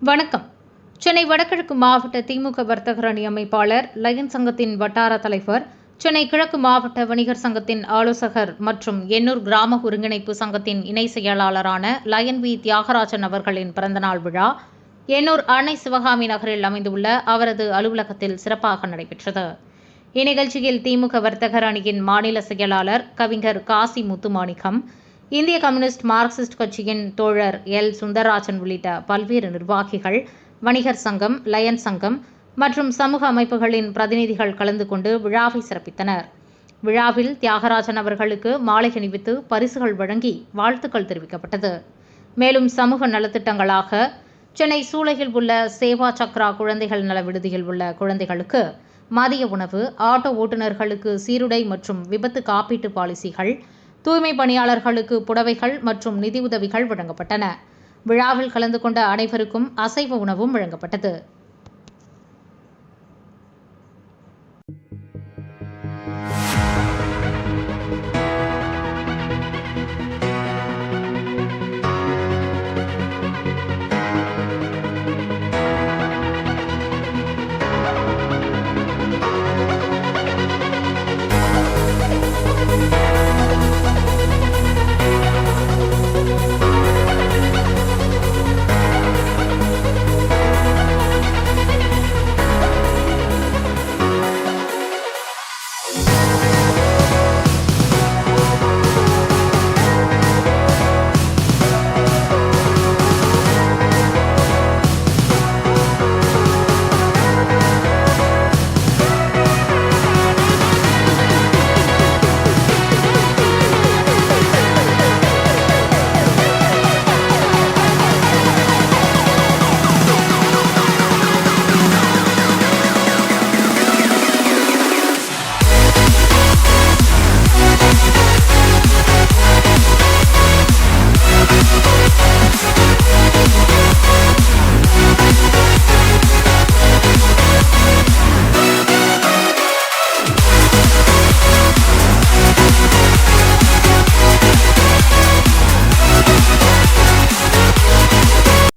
வணக்கம். சென்னை வடகிழக்கு மாவட்ட திமுக வர்த்தகர் அணி அமைப்பாளர், லயன் சங்கத்தின் வட்டார தலைவர், சென்னை கிழக்கு மாவட்ட வணிகர் சங்கத்தின் ஆலோசகர் மற்றும் எண்ணூர் கிராம ஒருங்கிணைப்பு சங்கத்தின் இணை செயலாளரான லயன் வி. தியாகராஜன் அவர்களின் பிறந்தநாள் விழா எண்ணூர் அன்னை சிவகாமி நகரில் அமைந்துள்ள அவரது அலுவலகத்தில் சிறப்பாக நடைபெற்றது. இந்நிகழ்ச்சியில் திமுக வர்த்தகர் அணியின் மாநில செயலாளர் கவிஞர் காசி முத்துமாணிக்கம், இந்திய கம்யூனிஸ்ட் மார்க்சிஸ்ட் கட்சியின் தோழர் எல். சுந்தரராஜன் உள்ளிட்ட பல்வேறு நிர்வாகிகள், வணிகர் சங்கம், லயன் சங்கம் மற்றும் சமூக அமைப்புகளின் பிரதிநிதிகள் கலந்து கொண்டு விழாவை சிறப்பித்தனர். விழாவில் தியாகராஜன் அவர்களுக்கு மாலை அணிவித்து பரிசுகள் வழங்கி வாழ்த்துக்கள் தெரிவிக்கப்பட்டது. மேலும் சமூக நலத்திட்டங்களாக சென்னை சூளையில் உள்ள சேவா சக்ரா குழந்தைகள் நல விடுதியில் உள்ள குழந்தைகளுக்கு மதிய உணவு, ஆட்டோ ஓட்டுநர்களுக்கு சீருடை மற்றும் விபத்து காப்பீட்டு பாலிசிகள், தூய்மை பணியாளர்களுக்கு புடவைகள் மற்றும் நிதியுதவிகள் வழங்கப்பட்டன. விழாவில் கலந்து கொண்ட அனைவருக்கும் அசைவ உணவும் வழங்கப்பட்டது.